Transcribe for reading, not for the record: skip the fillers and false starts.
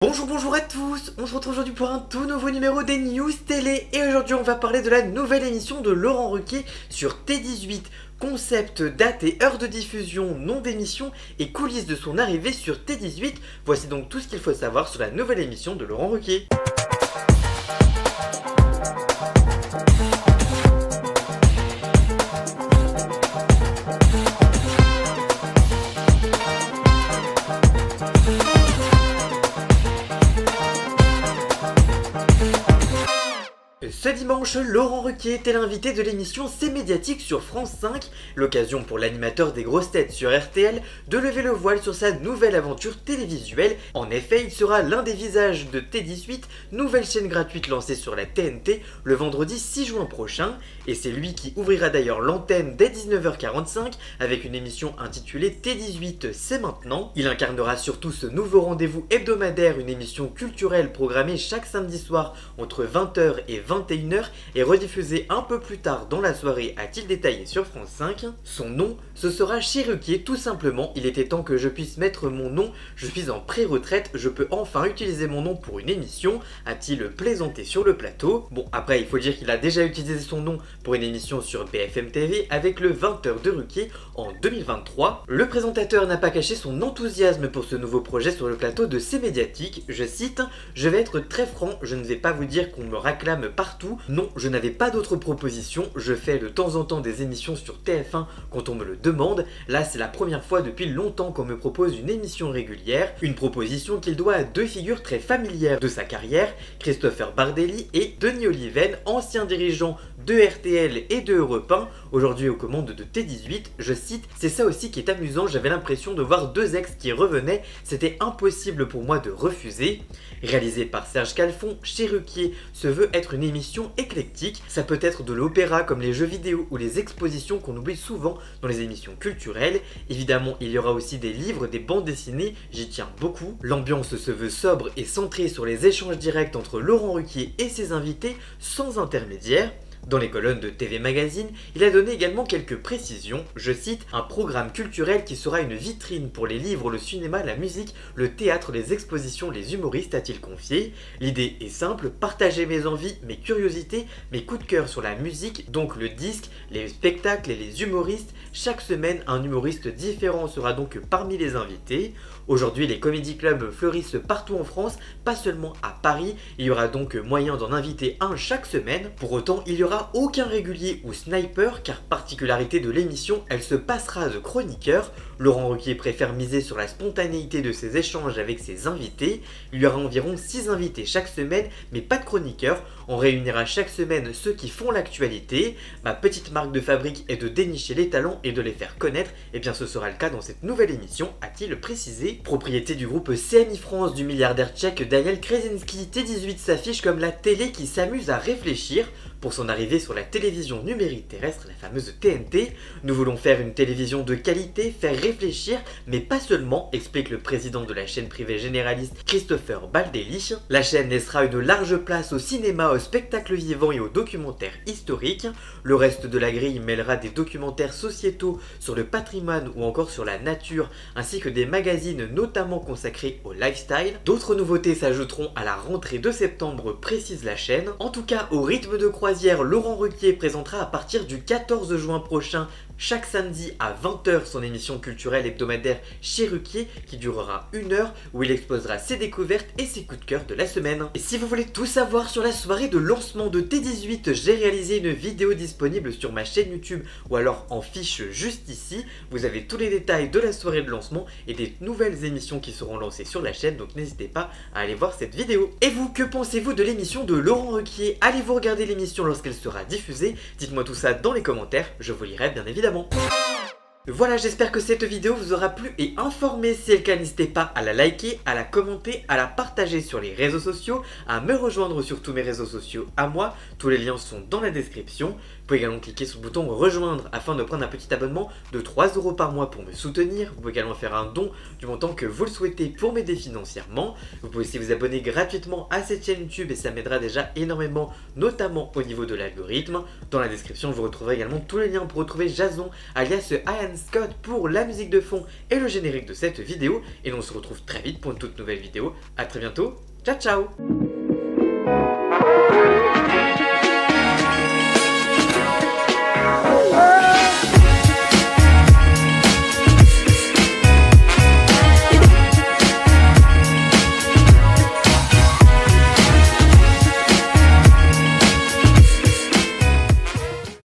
Bonjour à tous, on se retrouve aujourd'hui pour un tout nouveau numéro des News Télé et aujourd'hui on va parler de la nouvelle émission de Laurent Ruquier sur T18. Concept, date et heure de diffusion, nom d'émission et coulisses de son arrivée sur T18. Voici donc tout ce qu'il faut savoir sur la nouvelle émission de Laurent Ruquier. Ce dimanche, Laurent Ruquier était l'invité de l'émission C'est médiatique sur France 5, l'occasion pour l'animateur des grosses têtes sur RTL de lever le voile sur sa nouvelle aventure télévisuelle. En effet, il sera l'un des visages de T18, nouvelle chaîne gratuite lancée sur la TNT le vendredi 6 juin prochain, et c'est lui qui ouvrira d'ailleurs l'antenne dès 19h45 avec une émission intitulée T18 c'est maintenant. Il incarnera surtout ce nouveau rendez-vous hebdomadaire, une émission culturelle programmée chaque samedi soir entre 20h et 21h et rediffusé un peu plus tard dans la soirée, a-t-il détaillé sur France 5. Son nom, ce sera Ruquier tout simplement. Il était temps que je puisse mettre mon nom, je suis en pré-retraite, je peux enfin utiliser mon nom pour une émission, a-t-il plaisanté sur le plateau. Bon, après il faut dire qu'il a déjà utilisé son nom pour une émission sur BFM TV avec le 20h de Ruquier en 2023. Le présentateur n'a pas caché son enthousiasme pour ce nouveau projet sur le plateau de C'est médiatique. Je cite: « Je vais être très franc, je ne vais pas vous dire qu'on me réclame partout. Non, je n'avais pas d'autres propositions. Je fais de temps en temps des émissions sur TF1 quand on me le demande. Là, c'est la première fois depuis longtemps qu'on me propose une émission régulière. Une proposition qu'il doit à deux figures très familières de sa carrière, Christopher Bardelli et Denis Oliven, anciens dirigeants de RTL et de Europe 1, aujourd'hui aux commandes de T18. Je cite: « C'est ça aussi qui est amusant, j'avais l'impression de voir deux ex qui revenaient. C'était impossible pour moi de refuser. » Réalisé par Serge Calfon, Ruquier se veut être une émission éclectique. Ça peut être de l'opéra comme les jeux vidéo ou les expositions qu'on oublie souvent dans les émissions culturelles. Évidemment, il y aura aussi des livres, des bandes dessinées, j'y tiens beaucoup. L'ambiance se veut sobre et centrée sur les échanges directs entre Laurent Ruquier et ses invités sans intermédiaire. Dans les colonnes de TV Magazine, il a donné également quelques précisions, je cite: « Un programme culturel qui sera une vitrine pour les livres, le cinéma, la musique, le théâtre, les expositions, les humoristes », a-t-il confié. L'idée est simple, partager mes envies, mes curiosités, mes coups de cœur sur la musique, donc le disque, les spectacles et les humoristes. Chaque semaine, un humoriste différent sera donc parmi les invités. Aujourd'hui, les comédie clubs fleurissent partout en France, pas seulement à Paris. Il y aura donc moyen d'en inviter un chaque semaine. Pour autant, il n'y aura aucun régulier ou sniper, car particularité de l'émission, elle se passera de chroniqueur. Laurent Ruquier préfère miser sur la spontanéité de ses échanges avec ses invités. Il y aura environ 6 invités chaque semaine, mais pas de chroniqueur. On réunira chaque semaine ceux qui font l'actualité. Ma petite marque de fabrique est de dénicher les talents et de les faire connaître. Et bien ce sera le cas dans cette nouvelle émission, a-t-il précisé. Propriété du groupe CMI France du milliardaire tchèque Daniel Kretinsky, T18 s'affiche comme la télé qui s'amuse à réfléchir. Pour son arrivée sur la télévision numérique terrestre, la fameuse TNT, nous voulons faire une télévision de qualité, faire réfléchir, mais pas seulement, explique le président de la chaîne privée généraliste Christopher Bardelli. La chaîne laissera une large place au cinéma, au spectacle vivant et aux documentaires historiques. Le reste de la grille mêlera des documentaires sociétaux sur le patrimoine ou encore sur la nature, ainsi que des magazines notamment consacrés au lifestyle. D'autres nouveautés s'ajouteront à la rentrée de septembre, précise la chaîne. En tout cas, au rythme de croisière, Laurent Ruquier présentera à partir du 14 juin prochain, chaque samedi à 20h, son émission culturelle hebdomadaire Ruquier qui durera 1 heure, où il exposera ses découvertes et ses coups de cœur de la semaine. Et si vous voulez tout savoir sur la soirée de lancement de T18, j'ai réalisé une vidéo disponible sur ma chaîne YouTube ou alors en fiche juste ici. Vous avez tous les détails de la soirée de lancement et des nouvelles émissions qui seront lancées sur la chaîne, donc n'hésitez pas à aller voir cette vidéo. Et vous, que pensez-vous de l'émission de Laurent Ruquier? Allez-vous regarder l'émission lorsqu'elle sera diffusée? Dites-moi tout ça dans les commentaires, je vous lirai bien évidemment. Voilà, j'espère que cette vidéo vous aura plu et informé. Si c'est le cas, n'hésitez pas à la liker, à la commenter, à la partager sur les réseaux sociaux, à me rejoindre sur tous mes réseaux sociaux à moi. Tous les liens sont dans la description. pouvez également cliquer sur le bouton rejoindre afin de prendre un petit abonnement de 3 € par mois pour me soutenir. Vous pouvez également faire un don du montant que vous le souhaitez pour m'aider financièrement. Vous pouvez aussi vous abonner gratuitement à cette chaîne YouTube et ça m'aidera déjà énormément, notamment au niveau de l'algorithme. Dans la description, vous retrouverez également tous les liens pour retrouver Jason, alias Ian Scott, pour la musique de fond et le générique de cette vidéo. Et on se retrouve très vite pour une toute nouvelle vidéo. A très bientôt, ciao ciao.